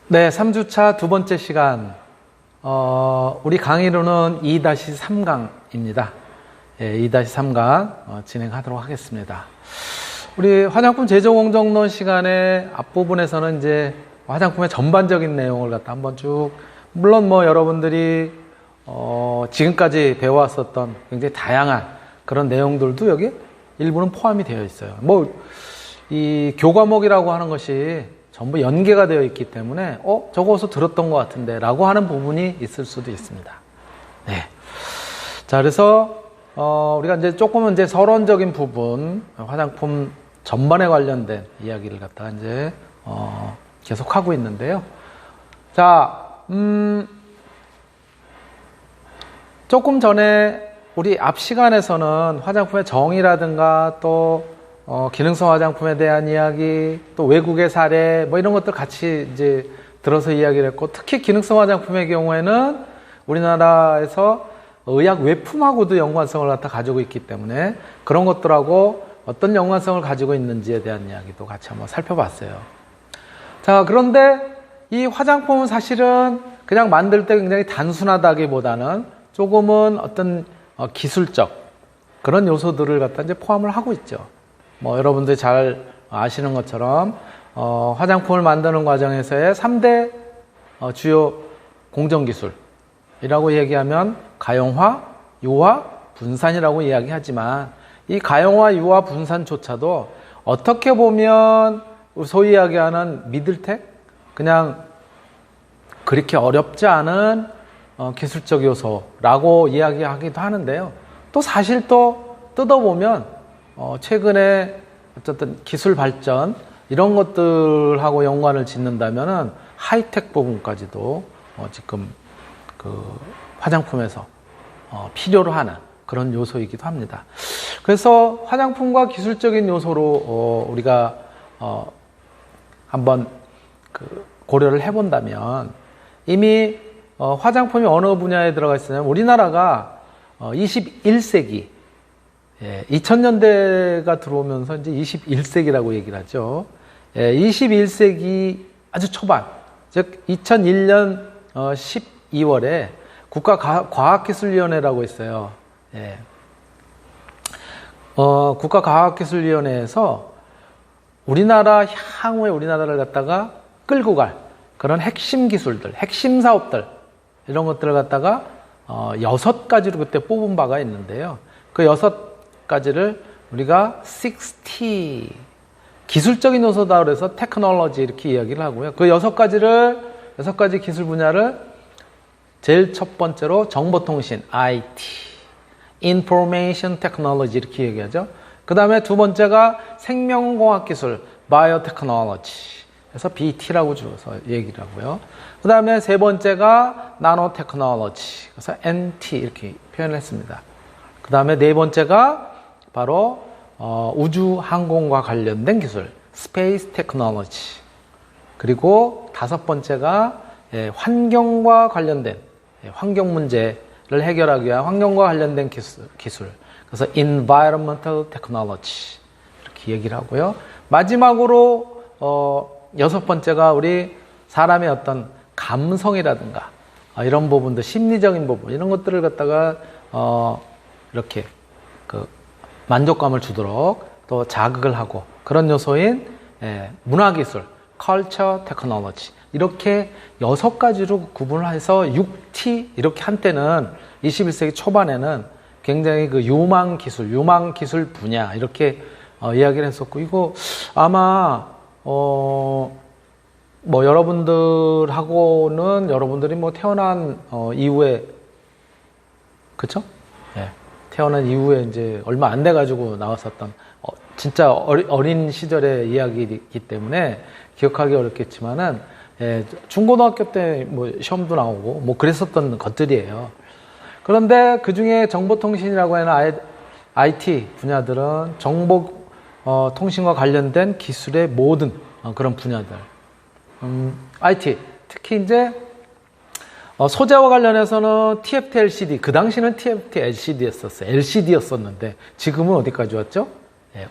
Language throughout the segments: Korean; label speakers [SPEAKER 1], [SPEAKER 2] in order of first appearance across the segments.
[SPEAKER 1] 네, 3주차 두 번째 시간. 우리 강의로는 2-3강입니다. 예, 2-3강 진행하도록 하겠습니다. 우리 화장품 제조 공정론 시간의 앞부분에서는 이제 화장품의 전반적인 내용을 갖다 한번 쭉, 물론 여러분들이 지금까지 배워왔었던 굉장히 다양한 그런 내용들도 여기 일부는 포함이 되어 있어요. 이 교과목이라고 하는 것이 전부 연계가 되어 있기 때문에 저거 어디서 들었던 것 같은데 라고 하는 부분이 있을 수도 있습니다. 네. 자, 그래서 우리가 이제 조금은 이제 서론적인 부분, 화장품 전반에 관련된 이야기를 갖다가 이제 계속 하고 있는데요. 자, 조금 전에 우리 앞 시간에서는 화장품의 정의라든가 또 기능성 화장품에 대한 이야기, 또 외국의 사례, 이런 것들 같이 이제 들어서 이야기를 했고, 특히 기능성 화장품의 경우에는 우리나라에서 의약 외품하고도 연관성을 갖다 가지고 있기 때문에 그런 것들하고 어떤 연관성을 가지고 있는지에 대한 이야기도 같이 한번 살펴봤어요. 자, 그런데 이 화장품은 사실은 그냥 만들 때 굉장히 단순하다기보다는 조금은 어떤 기술적 그런 요소들을 갖다 이제 포함을 하고 있죠. 여러분들이 잘 아시는 것처럼 화장품을 만드는 과정에서의 3대 주요 공정기술이라고 얘기하면 가용화, 유화, 분산이라고 이야기하지만 이 가용화, 유화, 분산조차도 어떻게 보면 소위 이야기하는 미들텍, 그냥 그렇게 어렵지 않은 기술적 요소라고 이야기하기도 하는데요. 또 사실 또 뜯어보면 최근에 어쨌든 기술 발전 이런 것들하고 연관을 짓는다면은 하이텍 부분까지도 지금 그 화장품에서 필요로 하는 그런 요소이기도 합니다. 그래서 화장품과 기술적인 요소로 우리가 한번 고려를 해본다면 이미 화장품이 어느 분야에 들어가 있으냐면 우리나라가 21세기 2000년대가 들어오면서 이제 21세기라고 얘기를 하죠. 21세기 아주 초반, 즉 2001년 12월에 국가과학기술위원회라고 있어요. 국가과학기술위원회에서 향후에 우리나라를 갖다가 끌고 갈 그런 핵심 기술들, 핵심 사업들 이런 것들을 갖다가 6가지로 그때 뽑은 바가 있는데요. 그 6가지를 우리가 60 기술적인 요소다 그래서 테크놀로지 이렇게 이야기를 하고요. 그 6가지 기술 분야를 제일 첫 번째로 정보통신 IT, Information Technology 이렇게 얘기하죠. 그 다음에 두 번째가 생명공학기술 Biotechnology 그래서 BT라고 줄여서 얘기를 하고요. 그 다음에 세 번째가 나노테크놀로지 그래서 NT 이렇게 표현을 했습니다. 그 다음에 네 번째가 바로 우주 항공과 관련된 기술 Space Technology 그리고 다섯 번째가 환경과 관련된 환경 문제를 해결하기 위한 환경과 관련된 기술 그래서 Environmental Technology 이렇게 얘기를 하고요. 마지막으로 여섯 번째가 우리 사람의 어떤 감성이라든가 이런 부분들 심리적인 부분 이런 것들을 갖다가 이렇게 만족감을 주도록 또 자극을 하고 그런 요소인 문화기술, Culture Technology 이렇게 6가지로 구분을 해서 6T 이렇게 한때는 21세기 초반에는 굉장히 유망 기술 분야 이렇게 이야기를 했었고 이거 아마 여러분들이 태어난 이후에 그쵸? 태어난 이후에 이제 얼마 안 돼가지고 나왔었던 진짜 어린 시절의 이야기이기 때문에 기억하기 어렵겠지만은 중고등학교 때 시험도 나오고 그랬었던 것들이에요. 그런데 그 중에 정보통신이라고 하는 IT 분야들은 통신과 관련된 기술의 모든 그런 분야들. IT 특히 이제 소재와 관련해서는 TFT LCD, 그 당시는 TFT LCD였었는데 지금은 어디까지 왔죠?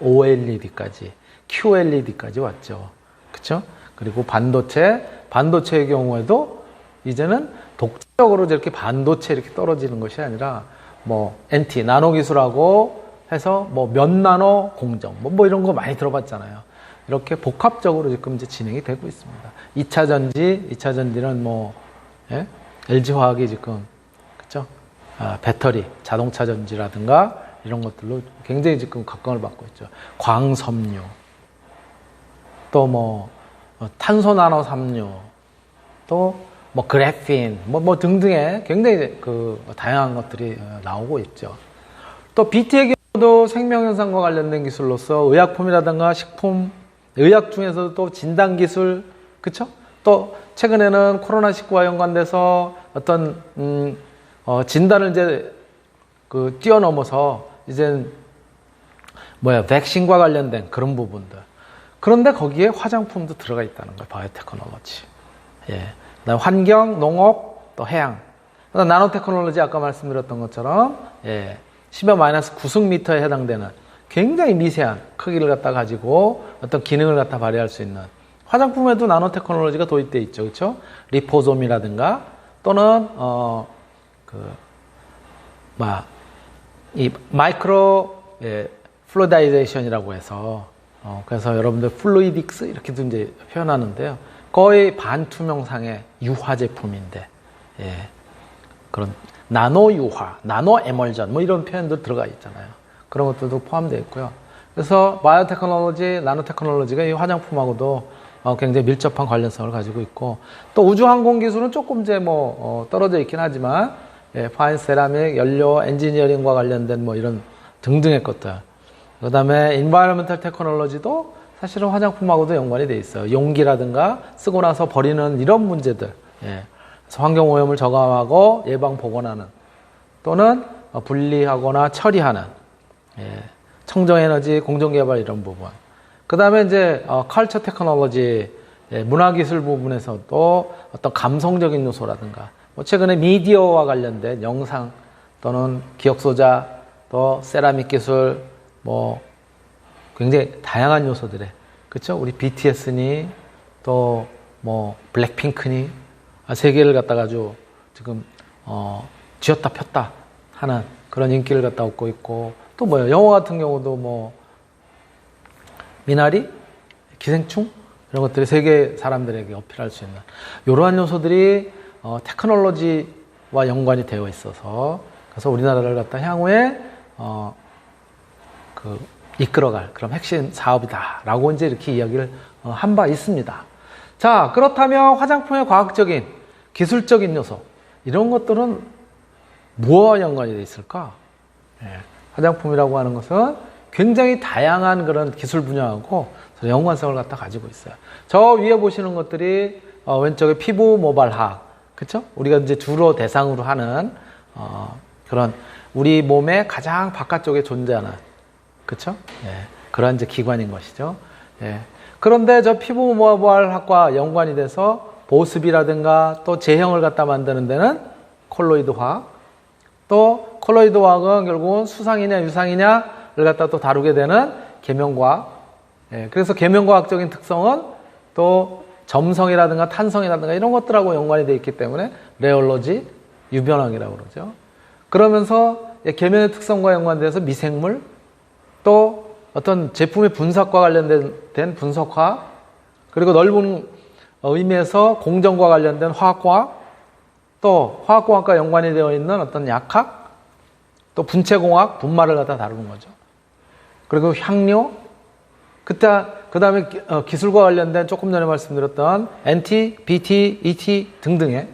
[SPEAKER 1] OLED까지, QLED까지 왔죠. 그쵸? 그리고 반도체의 경우에도 이제는 독자적으로 이렇게 반도체 이렇게 떨어지는 것이 아니라 뭐 NT 나노 기술하고 해서 뭐 몇 나노 공정 뭐 이런 거 많이 들어봤잖아요. 이렇게 복합적으로 지금 이제 진행이 되고 있습니다. 2차 전지는 뭐 예? LG 화학이 지금 그죠? 배터리, 자동차 전지라든가 이런 것들로 굉장히 지금 각광을 받고 있죠. 광섬유, 또 뭐 탄소 나노 섬유, 또 뭐 그래핀, 뭐 등등의 굉장히 그 다양한 것들이 나오고 있죠. 또 BT의 경우도 생명현상과 관련된 기술로서 의약품이라든가 식품, 의학 중에서도 또 진단기술, 그쵸? 또 최근에는 코로나19와 연관돼서 어떤 진단을 이제 그 뛰어넘어서 이제 백신과 관련된 그런 부분들. 그런데 거기에 화장품도 들어가 있다는 거예요. 바이오테크놀로지. 예. 그다음 환경, 농업, 또 해양. 그다음 나노테크놀로지 아까 말씀드렸던 것처럼 10의 마이너스 9승미터에 해당되는 굉장히 미세한 크기를 갖다 가지고 어떤 기능을 갖다 발휘할 수 있는 화장품에도 나노테크놀로지가 도입되어 있죠. 그렇죠? 리포솜이라든가 또는 이 마이크로 플루이다이제이션이라고 해서 그래서 여러분들 플루이딕스 이렇게도 이제 표현하는데요. 거의 반투명상의 유화 제품인데 그런 나노 유화, 나노 에멀전 뭐 이런 표현도 들어가 있잖아요. 그런 것들도 포함되어 있고요. 그래서 바이오테크놀로지, 나노테크놀로지가 이 화장품하고도 굉장히 밀접한 관련성을 가지고 있고 또 우주항공 기술은 조금 이제 떨어져 있긴 하지만 파인 세라믹, 연료, 엔지니어링과 관련된 뭐 이런 등등의 것들. 그 다음에 인바이러먼탈 테크놀로지도 사실은 화장품하고도 연관이 돼 있어요. 용기라든가 쓰고 나서 버리는 이런 문제들. 그래서 환경오염을 저감하고 예방 복원하는 또는 분리하거나 처리하는 청정에너지 공정개발 이런 부분. 그 다음에 이제 컬처 테크놀로지 문화기술 부분에서도 어떤 감성적인 요소라든가 최근에 미디어와 관련된 영상 또는 기억소자 또 세라믹 기술 굉장히 다양한 요소들에 그렇죠? 우리 BTS니 또 블랙핑크니 세계를 갖다가 아주 지금 쥐었다 폈다 하는 그런 인기를 갖다 얻고 있고 또 영화 같은 경우도 미나리, 기생충 이런 것들이 세계 사람들에게 어필할 수 있는 이러한 요소들이 테크놀로지와 연관이 되어 있어서 그래서 우리나라를 갖다 향후에 이끌어갈 그런 핵심 사업이다라고 이제 이렇게 이야기를 한 바 있습니다. 자, 그렇다면 화장품의 과학적인, 기술적인 요소 이런 것들은 무엇과 연관이 되어 있을까? 화장품이라고 하는 것은 굉장히 다양한 그런 기술 분야하고 연관성을 갖다 가지고 있어요. 저 위에 보시는 것들이 왼쪽에 피부 모발학, 그렇죠? 우리가 이제 주로 대상으로 하는 그런 우리 몸의 가장 바깥쪽에 존재하는 그렇죠? 그런 이제 기관인 것이죠. 그런데 저 피부 모발학과 연관이 돼서 보습이라든가 또 제형을 갖다 만드는 데는 콜로이드 화학, 또 콜로이드 화학은 결국은 수상이냐 유상이냐를 갖다 또 다루게 되는 계면과학. 그래서 계면과학적인 특성은 또 점성이라든가 탄성이라든가 이런 것들하고 연관이 되어 있기 때문에 레올로지, 유변학이라고 그러죠. 그러면서 계면의 특성과 연관돼서 미생물, 또 어떤 제품의 분석과 관련된 분석화학, 그리고 넓은 의미에서 공정과 관련된 화학과학, 또 화학공학과 연관이 되어 있는 어떤 약학, 또 분체공학, 분말을 갖다 다루는 거죠. 그리고 향료, 그 다음에 기술과 관련된 조금 전에 말씀드렸던 NT, BT, ET 등등의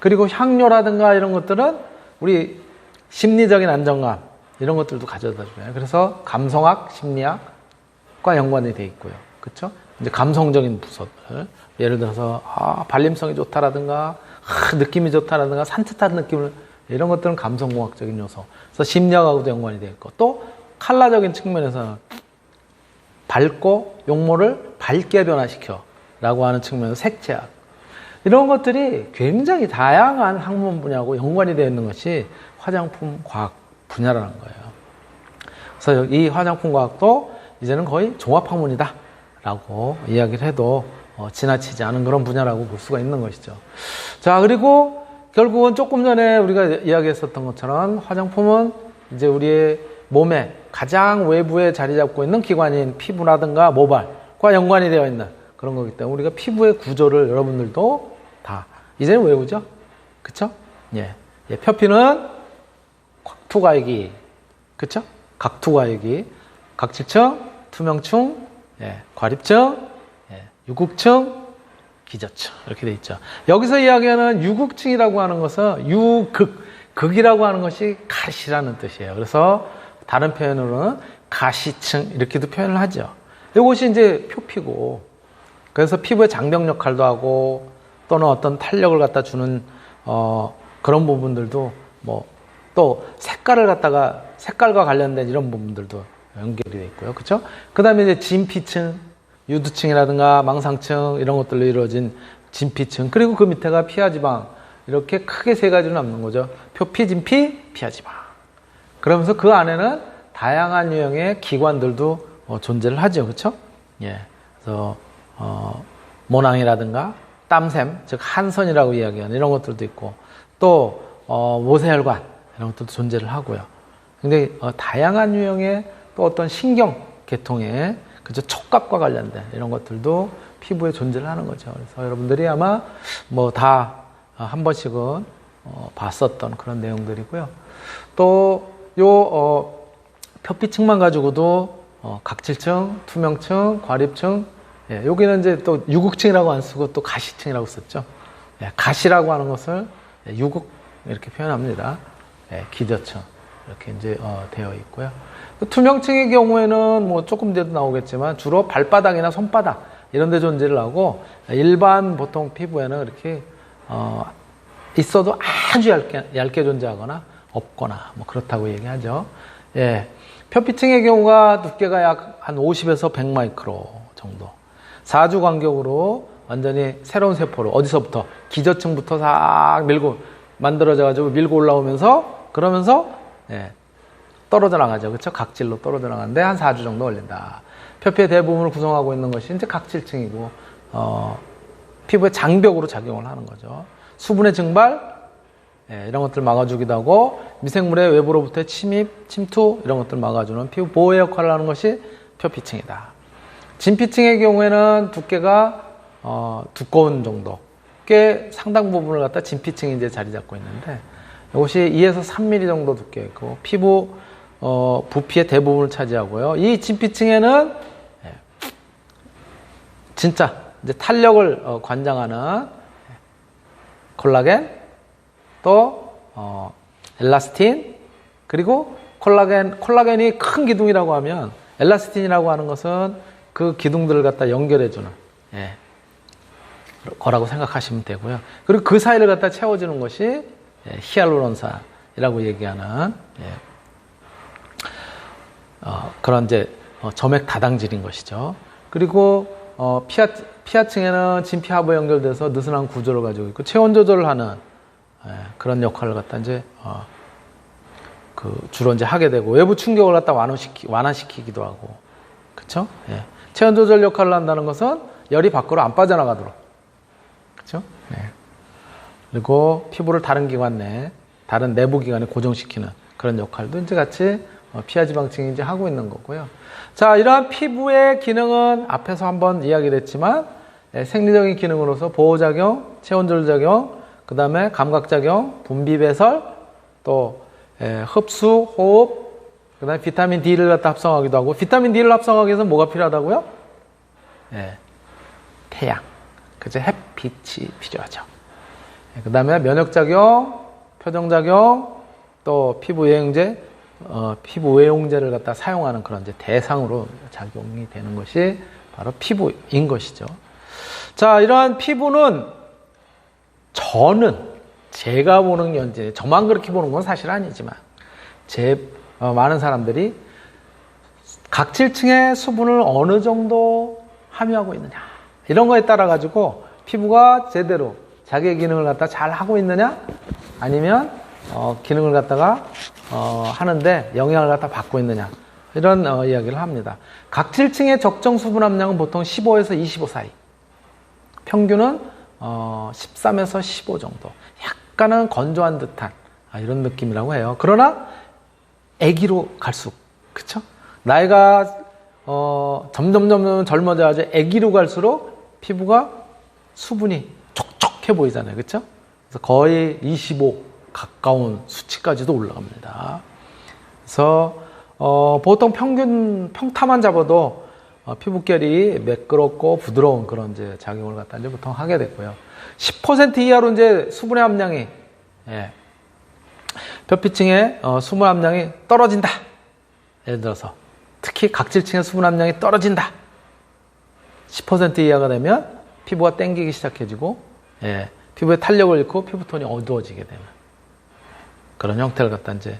[SPEAKER 1] 그리고 향료라든가 이런 것들은 우리 심리적인 안정감 이런 것들도 가져다 줘요. 그래서 감성학, 심리학과 연관이 되어 있고요. 그렇죠? 이제 감성적인 부서들. 예를 들어서 발림성이 좋다라든가 느낌이 좋다라든가 산뜻한 느낌을 이런 것들은 감성공학적인 요소. 그래서 심리학하고도 연관이 되어 있고 또 컬러적인 측면에서는 밝고 용모를 밝게 변화시켜 라고 하는 측면에서 색채학. 이런 것들이 굉장히 다양한 학문 분야하고 연관이 되어 있는 것이 화장품 과학 분야라는 거예요. 그래서 이 화장품 과학도 이제는 거의 종합학문이다 라고 이야기를 해도 지나치지 않은 그런 분야라고 볼 수가 있는 것이죠. 자, 그리고 결국은 조금 전에 우리가 이야기했었던 것처럼 화장품은 이제 우리의 몸에 가장 외부에 자리 잡고 있는 기관인 피부라든가 모발과 연관이 되어 있는 그런 거기 때문에 우리가 피부의 구조를 여러분들도 다 이제는 외우죠? 그쵸? 예. 표피는 투과액이, 그쵸? 각투과액이, 각질층, 투명층, 과립층, 유국층, 기저층 이렇게 돼 있죠. 여기서 이야기하는 유국층이라고 하는 것은 극이라고 하는 것이 가시라는 뜻이에요. 그래서 다른 표현으로는 가시층 이렇게도 표현을 하죠. 이것이 이제 표피고, 그래서 피부의 장벽 역할도 하고 또는 어떤 탄력을 갖다 주는 그런 부분들도 또 색깔과 관련된 이런 부분들도 연결이 되어 있고요. 그렇죠? 그다음에 이제 진피층, 유두층이라든가 망상층 이런 것들로 이루어진 진피층, 그리고 그 밑에가 피하지방, 이렇게 크게 세 가지로 남는 거죠. 표피, 진피, 피하지방. 그러면서 그 안에는 다양한 유형의 기관들도 존재를 하죠. 그렇죠? 예. 그래서 모낭이라든가 땀샘, 즉 한선이라고 이야기하는 이런 것들도 있고, 또 모세혈관 이런 것들도 존재를 하고요. 굉장히 다양한 유형의 또 어떤 신경 계통의, 그죠, 촉각과 관련된 이런 것들도 피부에 존재를 하는 거죠. 그래서 여러분들이 아마 다 한 번씩은 봤었던 그런 내용들이고요. 또 표피층만 가지고도 각질층, 투명층, 과립층, 여기는 이제 또 유국층이라고 안 쓰고 또 가시층이라고 썼죠. 가시라고 하는 것을 유국 이렇게 표현합니다. 기저층 이렇게 이제 되어 있고요. 투명층의 경우에는 조금 뒤에도 나오겠지만 주로 발바닥이나 손바닥 이런 데 존재를 하고, 일반 보통 피부에는 이렇게 있어도 아주 얇게 존재하거나 없거나 그렇다고 얘기하죠. 예. 표피층의 경우가 두께가 약 한 50에서 100 마이크로 정도. 4주 간격으로 완전히 새로운 세포로 어디서부터 기저층부터 싹 만들어져가지고 밀고 올라오면서, 그러면서 떨어져 나가죠. 그렇죠? 각질로 떨어져 나가는데 한 4주 정도 걸린다. 표피의 대부분을 구성하고 있는 것이 이제 각질층이고, 피부의 장벽으로 작용을 하는 거죠. 수분의 증발, 이런 것들 막아주기도 하고, 미생물의 외부로부터의 침입, 침투, 이런 것들 막아주는 피부 보호 역할을 하는 것이 표피층이다. 진피층의 경우에는 두께가 두꺼운 정도, 꽤 상당 부분을 갖다 진피층이 이제 자리 잡고 있는데, 이것이 2에서 3mm 정도 두께고, 피부 부피의 대부분을 차지하고요. 이 진피층에는 진짜 이제 탄력을 관장하는 콜라겐, 또 엘라스틴, 그리고 콜라겐이 큰 기둥이라고 하면 엘라스틴이라고 하는 것은 그 기둥들을 갖다 연결해주는 거라고 생각하시면 되고요. 그리고 그 사이를 갖다 채워주는 것이 히알루론산이라고 얘기하는 그런 이제 점액 다당질인 것이죠. 그리고 피하층에는 진피 하부에 연결돼서 느슨한 구조를 가지고 있고, 체온 조절을 하는 그런 역할을 갖다 이제 주로 이제 하게 되고, 외부 충격을 갖다 완화시키기도 하고, 그렇죠? 체온 조절 역할을 한다는 것은 열이 밖으로 안 빠져나가도록, 그렇죠? 그리고 피부를 다른 기관 내, 다른 내부 기관에 고정시키는 그런 역할도 이제 같이 피하지방층이 이제 하고 있는 거고요. 자, 이러한 피부의 기능은 앞에서 한번 이야기를 했지만, 생리적인 기능으로서 보호작용, 체온조절작용, 그 다음에 감각작용, 분비배설, 또 흡수, 호흡, 그 다음에 비타민 D를 갖다 합성하기도 하고, 비타민 D를 합성하기 위해서 뭐가 필요하다고요? 태양, 그죠? 햇빛이 필요하죠. 그 다음에 면역작용, 표정작용, 또 피부 외용제를 갖다 사용하는 그런 이제 대상으로 작용이 되는 것이 바로 피부인 것이죠. 자, 이러한 피부는 제가 보는 현재, 저만 그렇게 보는 건 사실 아니지만, 많은 사람들이 각질층의 수분을 어느 정도 함유하고 있느냐, 이런 거에 따라 가지고 피부가 제대로 자기의 기능을 갖다 잘 하고 있느냐, 아니면 기능을 갖다가 하는데 영향을 갖다 받고 있느냐, 이런 이야기를 합니다. 각질층의 적정 수분 함량은 보통 15에서 25 사이. 평균은 13에서 15 정도. 약간은 건조한 듯한 이런 느낌이라고 해요. 그러나 아기로 갈수록, 그쵸? 나이가 점점 젊어져가지고 아기로 갈수록 피부가 수분이 촉촉해 보이잖아요. 그쵸? 그래서 거의 25 가까운 수치까지도 올라갑니다. 그래서 보통 평타만 잡아도 피부결이 매끄럽고 부드러운 그런 이제 작용을 갖다 이제 보통 하게 됐고요. 10% 이하로 이제 수분의 함량이, 표피층의 수분 함량이 떨어진다. 예를 들어서 특히 각질층의 수분 함량이 떨어진다. 10% 이하가 되면 피부가 땡기기 시작해지고, 피부의 탄력을 잃고 피부톤이 어두워지게 되는 그런 형태를 갖다 이제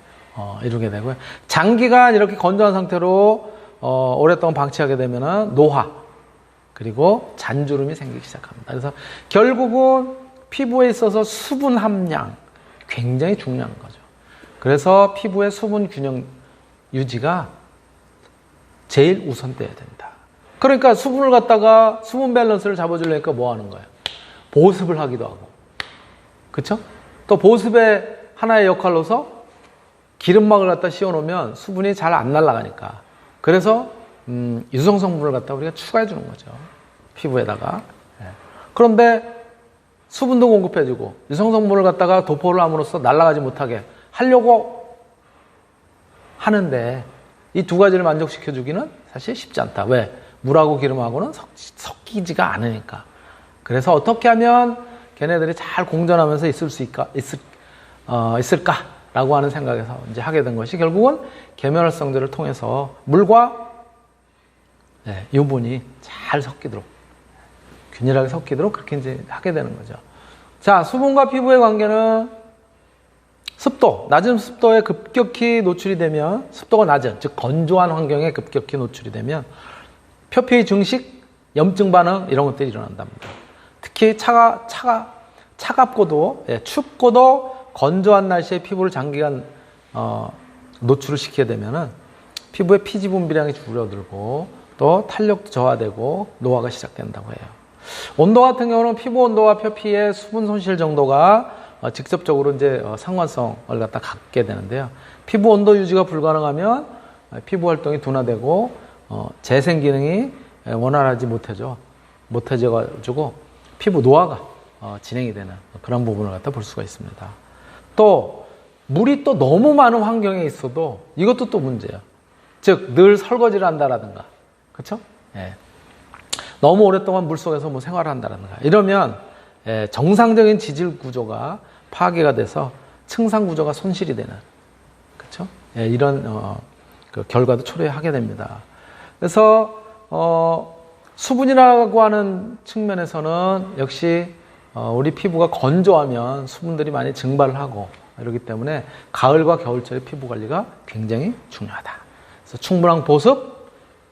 [SPEAKER 1] 이루게 되고요. 장기간 이렇게 건조한 상태로 오랫동안 방치하게 되면은 노화, 그리고 잔주름이 생기기 시작합니다. 그래서 결국은 피부에 있어서 수분 함량 굉장히 중요한 거죠. 그래서 피부의 수분 균형 유지가 제일 우선돼야 된다. 그러니까 수분을 갖다가 수분 밸런스를 잡아주려니까 뭐 하는 거예요? 보습을 하기도 하고, 그쵸? 또 보습의 하나의 역할로서 기름막을 갖다 씌워놓으면 수분이 잘 안 날아가니까, 그래서 유성 성분을 갖다 우리가 추가해 주는 거죠, 피부에다가. 그런데 수분도 공급해주고 유성 성분을 갖다가 도포를 함으로써 날아가지 못하게 하려고 하는데 이 두 가지를 만족시켜 주기는 사실 쉽지 않다. 왜? 물하고 기름하고는 섞이지가 않으니까. 그래서 어떻게 하면 걔네들이 잘 공존하면서 있을까라고 하는 생각에서 이제 하게 된 것이 결국은 계면활성제를 통해서 물과 유분이 잘 섞이도록, 균일하게 섞이도록 그렇게 이제 하게 되는 거죠. 자, 수분과 피부의 관계는 습도, 낮은 습도에 급격히 노출이 되면, 습도가 낮은, 즉 건조한 환경에 급격히 노출이 되면 표피 증식, 염증 반응 이런 것들이 일어난답니다. 특히 차갑고도 춥고도 건조한 날씨에 피부를 장기간 노출을 시키게 되면은 피부의 피지 분비량이 줄어들고 또 탄력도 저하되고 노화가 시작된다고 해요. 온도 같은 경우는 피부 온도와 표피의 수분 손실 정도가 직접적으로 이제 상관성을 갖다 갖게 되는데요. 피부 온도 유지가 불가능하면 피부 활동이 둔화되고 재생 기능이 원활하지 못해져가지고 피부 노화가 진행이 되는 그런 부분을 갖다 볼 수가 있습니다. 또 물이 또 너무 많은 환경에 있어도 이것도 또 문제예요. 즉 늘 설거지를 한다라든가, 그렇죠? 너무 오랫동안 물 속에서 뭐 생활을 한다라든가 이러면 정상적인 지질 구조가 파괴가 돼서 층상 구조가 손실이 되는, 그렇죠? 이런 그 결과도 초래하게 됩니다. 그래서 수분이라고 하는 측면에서는 역시 우리 피부가 건조하면 수분들이 많이 증발을 하고 이러기 때문에 가을과 겨울철의 피부 관리가 굉장히 중요하다. 그래서 충분한 보습,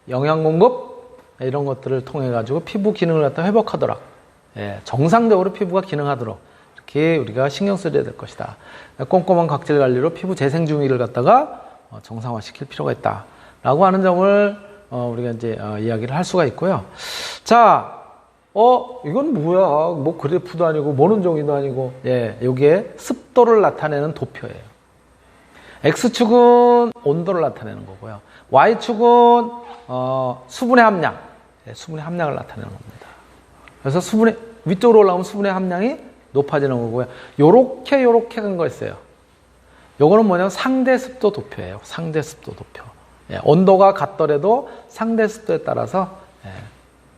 [SPEAKER 1] 영양 공급 이런 것들을 통해 가지고 피부 기능을 갖다 회복하도록, 정상적으로 피부가 기능하도록 이렇게 우리가 신경 써야 될 것이다. 꼼꼼한 각질 관리로 피부 재생 주기를 갖다가 정상화시킬 필요가 있다라고 하는 점을 우리가 이제 이야기를 할 수가 있고요. 자, 이건 뭐야? 뭐 그래프도 아니고 모는종이도 아니고, 여기에 습도를 나타내는 도표예요. X축은 온도를 나타내는 거고요. Y축은 수분의 함량, 수분의 함량을 나타내는 겁니다. 그래서 위쪽으로 올라오면 수분의 함량이 높아지는 거고요. 요렇게 간 거 있어요. 요거는 뭐냐면 상대 습도 도표예요. 상대 습도 도표. 온도가 같더라도 상대 습도에 따라서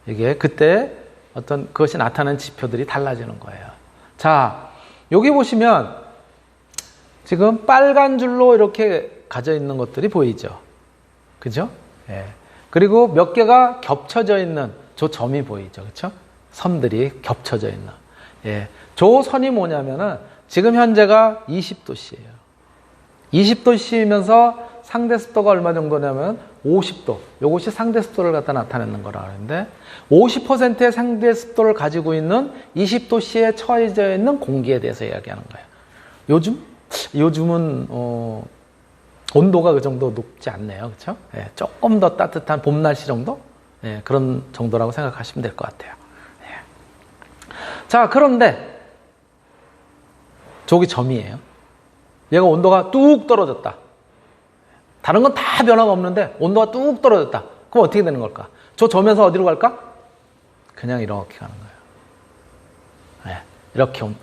[SPEAKER 1] 이게 그때 어떤 그것이 나타나는 지표들이 달라지는 거예요. 자, 여기 보시면 지금 빨간 줄로 이렇게 가져 있는 것들이 보이죠. 그죠? 그리고 몇 개가 겹쳐져 있는 저 점이 보이죠. 그렇죠? 섬들이 겹쳐져 있는. 저 선이 뭐냐면은 지금 현재가 20도씨예요. 20도씨이면서 상대 습도가 얼마 정도냐면 50도. 이것이 상대 습도를 갖다 나타내는 거라 하는데 50%의 상대 습도를 가지고 있는 20도씨에 처해져 있는 공기에 대해서 이야기하는 거예요. 요즘은 온도가 그 정도 높지 않네요. 그렇죠? 조금 더 따뜻한 봄 날씨 정도? 그런 정도라고 생각하시면 될 것 같아요. 자, 그런데 저기 점이에요. 얘가 온도가 뚝 떨어졌다. 다른 건 다 변화가 없는데 온도가 뚝 떨어졌다. 그럼 어떻게 되는 걸까? 저 점에서 어디로 갈까? 그냥 이렇게 가는 거예요. 네, 이렇게 온도.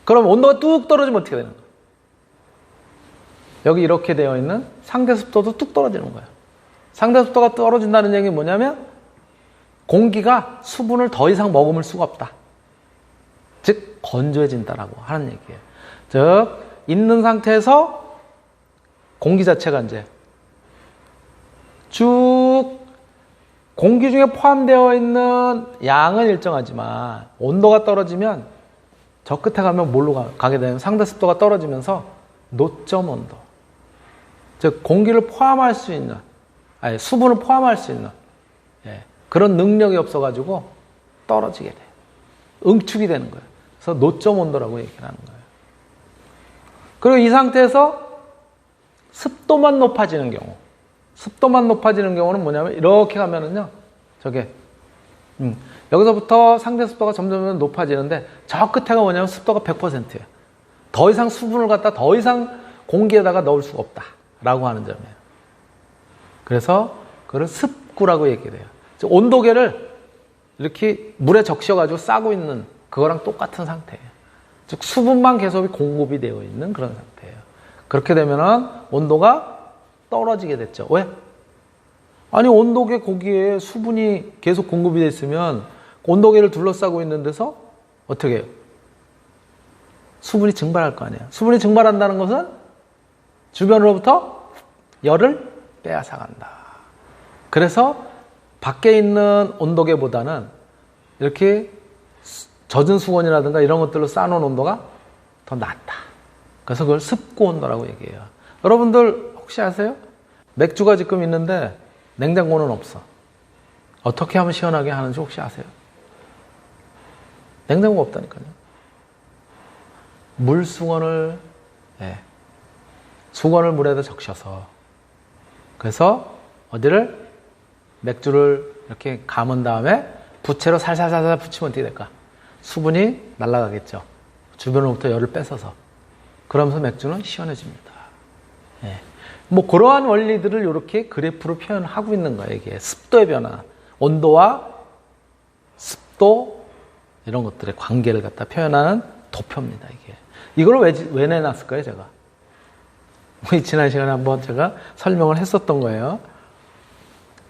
[SPEAKER 1] 그럼 온도가 뚝 떨어지면 어떻게 되는 거예요? 여기 이렇게 되어 있는 상대 습도도 뚝 떨어지는 거예요. 상대 습도가 떨어진다는 얘기는 뭐냐면 공기가 수분을 더 이상 머금을 수가 없다. 즉 건조해진다라고 하는 얘기예요. 즉 있는 상태에서 공기 자체가 이제 쭉 공기 중에 포함되어 있는 양은 일정하지만 온도가 떨어지면 저 끝에 가면 뭘로 가게 되면 상대 습도가 떨어지면서 노점 온도, 즉 공기를 포함할 수 있는, 아니 수분을 포함할 수 있는 그런 능력이 없어가지고 떨어지게 돼요. 응축이 되는 거예요. 그래서 노점 온도라고 얘기를 하는 거예요. 그리고 이 상태에서 습도만 높아지는 경우, 습도만 높아지는 경우는 뭐냐면 이렇게 가면은요, 저게 여기서부터 상대 습도가 점점 높아지는데 저 끝에가 뭐냐면 습도가 100%예요. 더 이상 수분을 갖다 더 이상 공기에다가 넣을 수가 없다라고 하는 점이에요. 그래서 그걸 습구라고 얘기를 해요. 즉 온도계를 이렇게 물에 적셔가지고 싸고 있는 그거랑 똑같은 상태예요. 즉 수분만 계속 공급이 되어 있는 그런 상태예요. 그렇게 되면은 온도가 떨어지게 됐죠. 왜? 아니 온도계 거기에 수분이 계속 공급이 됐으면 온도계를 둘러싸고 있는 데서 어떻게 해요? 수분이 증발할 거 아니에요. 수분이 증발한다는 것은 주변으로부터 열을 빼앗아간다. 그래서 밖에 있는 온도계보다는 이렇게 젖은 수건이라든가 이런 것들로 쌓아놓은 온도가 더 낮다. 그래서 그걸 습고 온도라고 얘기해요. 여러분들 혹시 아세요? 맥주가 지금 있는데 냉장고는 없어. 어떻게 하면 시원하게 하는지 혹시 아세요? 냉장고가 없다니까요. 물수건을 수건을 물에다 적셔서, 그래서 어디를 맥주를 이렇게 감은 다음에 부채로 살살살살 붙이면 어떻게 될까? 수분이 날아가겠죠. 주변으로부터 열을 뺏어서. 그러면서 맥주는 시원해집니다. 뭐 그러한 원리들을 이렇게 그래프로 표현하고 있는 거예요. 이게 습도의 변화, 온도와 습도 이런 것들의 관계를 갖다 표현하는 도표입니다. 이걸 왜 내놨을까요, 제가? 지난 시간에 한번 제가 설명을 했었던 거예요.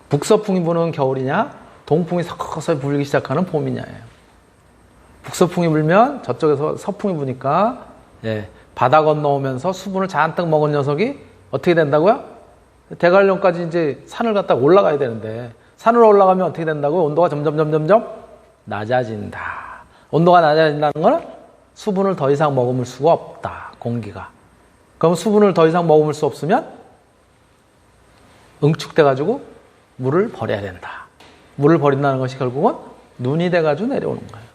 [SPEAKER 1] 북서풍이 부는 겨울이냐, 동풍이 서서히 불기 시작하는 봄이냐예요. 북서풍이 불면 저쪽에서 서풍이 부니까 바다 건너오면서 수분을 잔뜩 먹은 녀석이 어떻게 된다고요? 대관령까지 이제 산을 갖다 올라가야 되는데 산을 올라가면 어떻게 된다고요? 온도가 점점 낮아진다. 온도가 낮아진다는 거는 수분을 더 이상 머금을 수가 없다. 공기가. 그럼 수분을 더 이상 머금을 수 없으면 응축돼가지고 물을 버려야 된다. 물을 버린다는 것이 결국은 눈이 돼가지고 내려오는 거예요.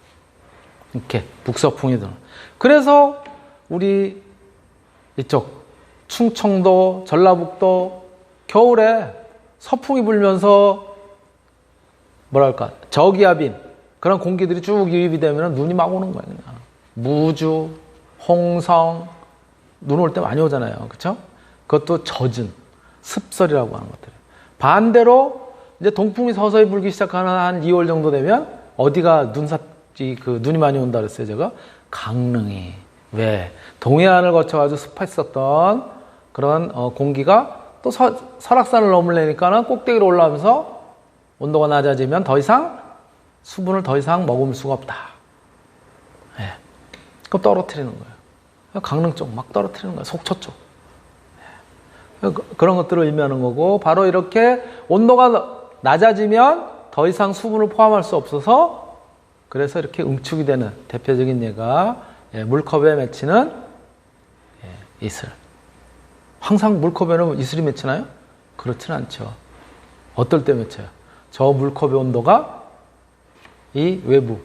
[SPEAKER 1] 이렇게 북서풍이 드는. 그래서 우리 이쪽 충청도, 전라북도 겨울에 서풍이 불면서 뭐랄까 저기압인 그런 공기들이 쭉 유입이 되면 눈이 막 오는 거예요. 그냥. 무주, 홍성 눈 올 때 많이 오잖아요. 그렇죠? 그것도 젖은 습설이라고 하는 것들. 반대로 이제 동풍이 서서히 불기 시작하는 한 2월 정도 되면 어디가 눈이 많이 온다 그랬어요. 제가 강릉이. 왜? 동해안을 거쳐가지고 습했었던 그런 공기가 또 설악산을 넘으려니까는 꼭대기로 올라오면서 온도가 낮아지면 더 이상 수분을 더 이상 머금을 수가 없다. 그럼 떨어뜨리는 거예요. 강릉 쪽 막 떨어뜨리는 거예요. 속초 쪽. 그런 것들을 의미하는 거고, 바로 이렇게 온도가 낮아지면 더 이상 수분을 포함할 수 없어서 그래서 이렇게 응축이 되는 대표적인 예가 물컵에 맺히는 이슬. 항상 물컵에는 이슬이 맺히나요? 그렇지는 않죠. 어떨 때 맺혀요? 저 물컵의 온도가 이 외부,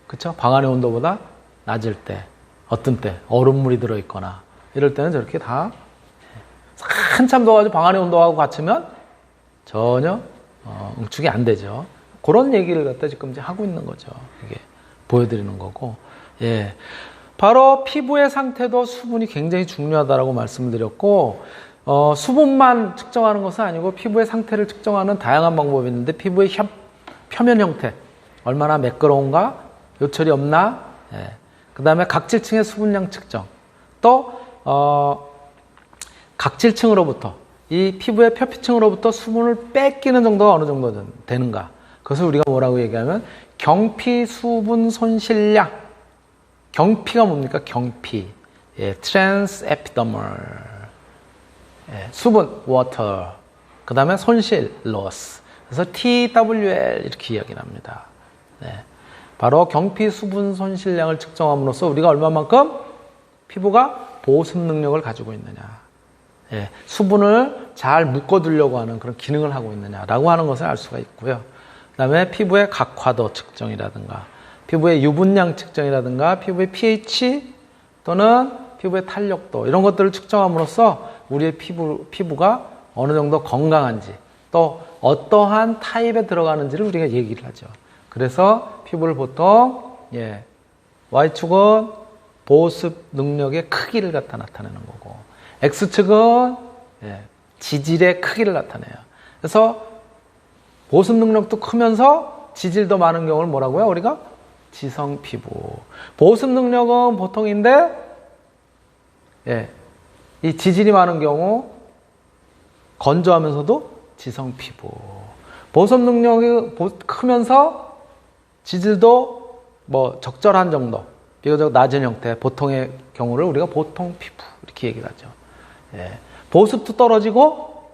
[SPEAKER 1] 그쵸? 방 안의 온도보다 낮을 때, 어떤 때 얼음물이 들어있거나 이럴 때는 저렇게 다 한참 더가지고 방 안의 온도하고 같으면 전혀 응축이 안 되죠. 그런 얘기를 갖다 지금 이제 하고 있는 거죠. 이게 보여드리는 거고, 예. 바로 피부의 상태도 수분이 굉장히 중요하다라고 말씀을 드렸고, 수분만 측정하는 것은 아니고 피부의 상태를 측정하는 다양한 방법이 있는데, 피부의 표면 형태, 얼마나 매끄러운가, 요철이 없나, 예. 그 다음에 각질층의 수분량 측정, 또 각질층으로부터, 이 피부의 표피층으로부터 수분을 뺏기는 정도가 어느 정도 되는가, 그것을 우리가 뭐라고 얘기하면 경피 수분 손실량. 경피가 뭡니까? 경피. 예, transepidermal. 예, 수분, water. 그 다음에 손실, loss. 그래서 TWL 이렇게 이야기합니다. 네. 바로 경피 수분 손실량을 측정함으로써 우리가 얼마만큼 피부가 보습 능력을 가지고 있느냐. 예, 수분을 잘 묶어두려고 하는 그런 기능을 하고 있느냐라고 하는 것을 알 수가 있고요. 그 다음에 피부의 각화도 측정이라든가, 피부의 유분량 측정이라든가, 피부의 pH 또는 피부의 탄력도, 이런 것들을 측정함으로써 우리의 피부가 어느 정도 건강한지, 또 어떠한 타입에 들어가는지를 우리가 얘기를 하죠. 그래서 피부를 보통, 예, Y축은 보습 능력의 크기를 갖다 나타내는 거고, X축은, 예, 지질의 크기를 나타내요. 그래서 보습 능력도 크면서 지질도 많은 경우를 뭐라고요? 우리가 지성 피부. 보습 능력은 보통인데, 예, 이 지질이 많은 경우 건조하면서도 지성 피부. 보습 능력이 크면서 지질도 뭐 적절한 정도, 비교적 낮은 형태, 보통의 경우를 우리가 보통 피부 이렇게 얘기를 하죠. 예, 보습도 떨어지고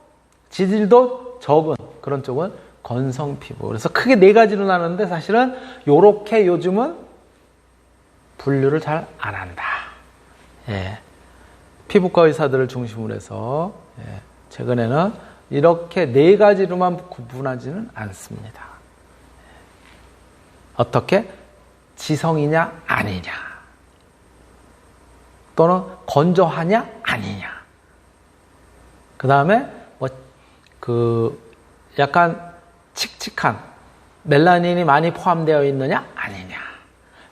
[SPEAKER 1] 지질도 적은 그런 쪽은 건성 피부. 그래서 크게 네 가지로 나누는데, 사실은 요렇게 요즘은 분류를 잘 안 한다. 예. 피부과 의사들을 중심으로 해서, 예, 최근에는 이렇게 네 가지로만 구분하지는 않습니다. 어떻게? 지성이냐 아니냐, 또는 건조하냐 아니냐, 그 다음에 약간 칙칙한 멜라닌이 많이 포함되어 있느냐 아니냐,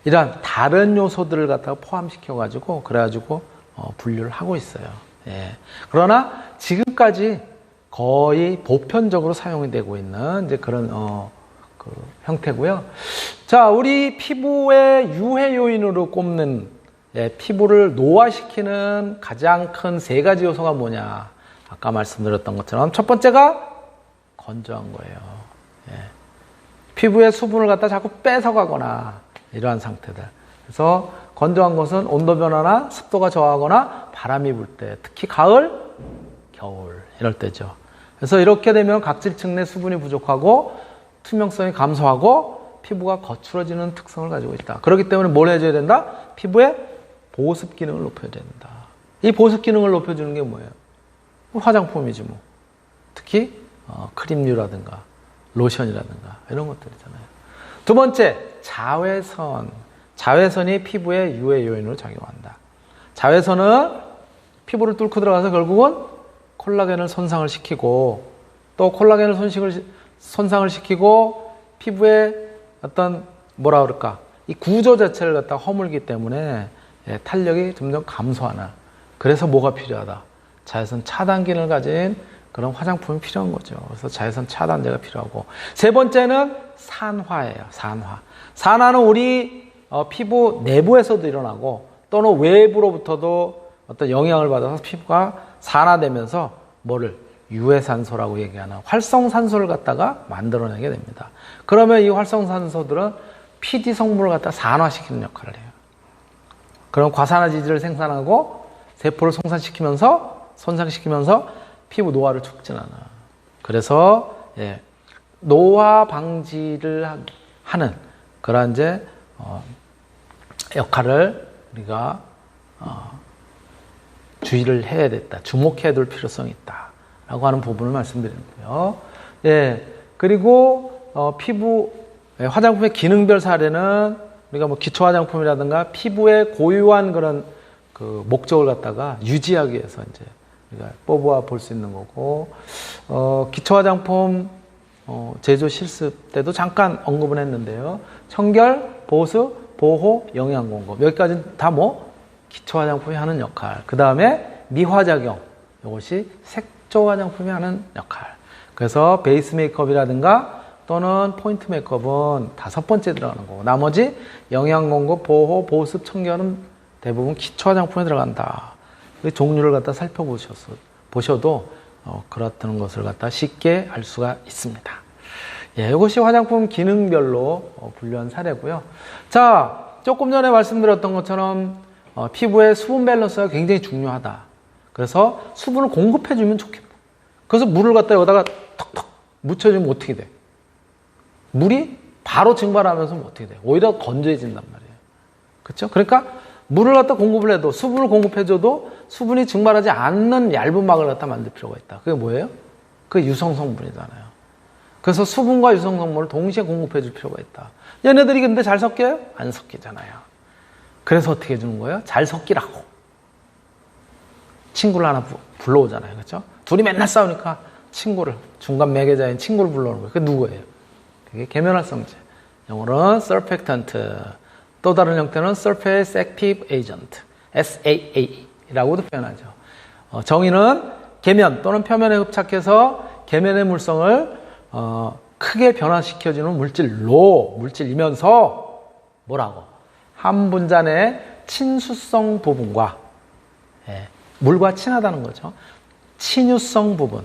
[SPEAKER 1] 이런 다른 요소들을 갖다가 포함시켜가지고 그래가지고 분류를 하고 있어요. 예. 그러나 지금까지 거의 보편적으로 사용이 되고 있는 이제 그런 그 형태고요. 자, 우리 피부의 유해 요인으로 꼽는, 예, 피부를 노화시키는 가장 큰 세 가지 요소가 뭐냐? 아까 말씀드렸던 것처럼 첫 번째가 건조한 거예요. 예. 피부의 수분을 갖다 자꾸 뺏어가거나 이러한 상태들. 그래서 건조한 것은 온도 변화나 습도가 저하거나 바람이 불 때, 특히 가을, 겨울 이럴 때죠. 그래서 이렇게 되면 각질층 내 수분이 부족하고 투명성이 감소하고 피부가 거칠어지는 특성을 가지고 있다. 그렇기 때문에 뭘 해줘야 된다? 피부의 보습 기능을 높여야 된다. 이 보습 기능을 높여주는 게 뭐예요? 화장품이지 뭐. 특히 크림류라든가 로션이라든가 이런 것들이잖아요. 두 번째, 자외선. 자외선이 피부의 유해 요인으로 작용한다. 자외선은 피부를 뚫고 들어가서 결국은 콜라겐을 손상을 시키고, 또 콜라겐을 손상을 시키고 피부의 어떤 뭐라 그럴까, 이 구조 자체를 갖다가 허물기 때문에, 예, 탄력이 점점 감소하는. 그래서 뭐가 필요하다? 자외선 차단기능을 가진 그런 화장품이 필요한 거죠. 그래서 자외선 차단제가 필요하고, 세 번째는 산화예요. 산화. 산화는 우리 피부 내부에서도 일어나고, 또는 외부로부터도 어떤 영향을 받아서 피부가 산화되면서 뭐를 유해산소라고 얘기하는 활성산소를 갖다가 만들어내게 됩니다. 그러면 이 활성산소들은 PD 성분을 갖다 산화시키는 역할을 해요. 그럼 과산화지질을 생산하고 세포를 손상시키면서 피부 노화를 촉진하는. 그래서, 예, 노화 방지를 하는 그런 이제 역할을 우리가 주의를 해야 됐다, 주목해야 될 필요성이 있다라고 하는 부분을 말씀드리고요. 예, 그리고 피부, 예, 화장품의 기능별 사례는 우리가 뭐 기초 화장품이라든가 피부의 고유한 그런 그 목적을 갖다가 유지하기 위해서 이제 우리가 뽑아 볼 수 있는 거고, 기초 화장품 제조 실습 때도 잠깐 언급은 했는데요. 청결, 보습, 보호, 영양 공급. 여기까지는 다 뭐? 기초 화장품이 하는 역할. 그 다음에 미화작용. 이것이 색조 화장품이 하는 역할. 그래서 베이스 메이크업이라든가 또는 포인트 메이크업은 5번째 들어가는 거고, 나머지 영양 공급, 보호, 보습, 청결은 대부분 기초 화장품에 들어간다. 그 종류를 갖다 살펴보셔도 그렇다는 것을 갖다 쉽게 알 수가 있습니다. 예, 이것이 화장품 기능별로 분류한 사례고요. 자, 조금 전에 말씀드렸던 것처럼 피부의 수분 밸런스가 굉장히 중요하다. 그래서 수분을 공급해주면 좋겠다. 그래서 물을 갖다 여기다가 턱턱 묻혀주면 어떻게 돼? 물이 바로 증발하면서 어떻게 돼? 오히려 건조해진단 말이에요. 그렇죠? 그러니까 물을 갖다 공급을 해도, 수분을 공급해줘도 수분이 증발하지 않는 얇은 막을 갖다 만들 필요가 있다. 그게 뭐예요? 그게 유성 성분이잖아요. 그래서 수분과 유성 성분을 동시에 공급해줄 필요가 있다. 얘네들이 근데 잘 섞여요? 안 섞이잖아요. 그래서 어떻게 해주는 거예요? 잘 섞이라고. 친구를 하나 불러오잖아요. 그렇죠? 둘이 맨날 싸우니까 친구를, 중간 매개자인 친구를 불러오는 거예요. 그게 누구예요? 그게 계면활성제. 영어로는 surfactant. 또 다른 형태는 surface active agent, SAA라고도 표현하죠. 정의는 계면 또는 표면에 흡착해서 계면의 물성을 크게 변화시켜주는 물질이면서 뭐라고? 한 분자 내 친수성 부분과 물과 친하다는 거죠. 친유성 부분,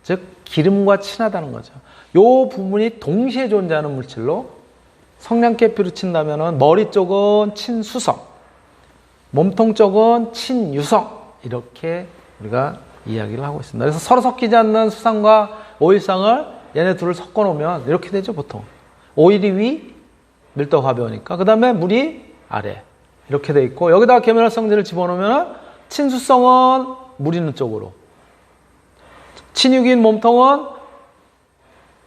[SPEAKER 1] 즉 기름과 친하다는 거죠. 이 부분이 동시에 존재하는 물질로 성냥개피로 친다면 머리 쪽은 친수성, 몸통 쪽은 친유성, 이렇게 우리가 이야기를 하고 있습니다. 그래서 서로 섞이지 않는 수성과 오일성을 얘네 둘을 섞어 놓으면 이렇게 되죠, 보통. 오일이 위, 밀도가 가벼우니까. 그 다음에 물이 아래. 이렇게 돼 있고, 여기다가 계면활성제를 집어넣으면 친수성은 물 있는 쪽으로, 친유기인 몸통은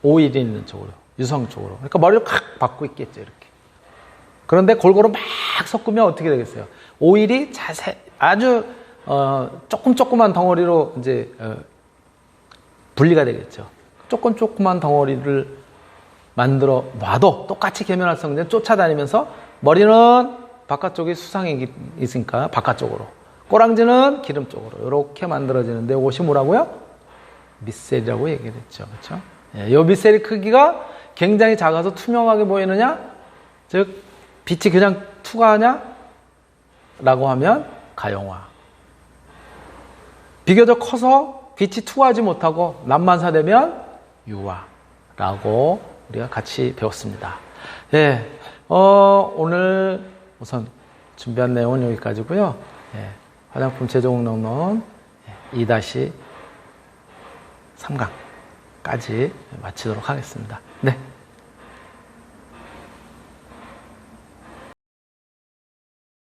[SPEAKER 1] 오일이 있는 쪽으로, 유성 쪽으로. 그러니까 머리를 칵 박고 있겠죠, 이렇게. 그런데 골고루 막 섞으면 어떻게 되겠어요? 오일이 아주 조그만 덩어리로 이제 분리가 되겠죠. 조그만 덩어리를 만들어 놔도 똑같이 계면활성제는 쫓아다니면서 머리는 바깥쪽이 수상이 있으니까 바깥쪽으로, 꼬랑지는 기름 쪽으로 이렇게 만들어지는데 이것이 뭐라고요? 미셀이라고 얘기를 했죠. 그렇죠? 이 미셀의 크기가 굉장히 작아서 투명하게 보이느냐? 즉 빛이 그냥 투과하냐? 라고 하면 가용화. 비교적 커서 빛이 투과하지 못하고 남만사되면 유화라고 우리가 같이 배웠습니다. 예, 오늘 우선 준비한 내용은 여기까지고요. 예, 화장품 제조공론론 2-3강까지 마치도록 하겠습니다. 네.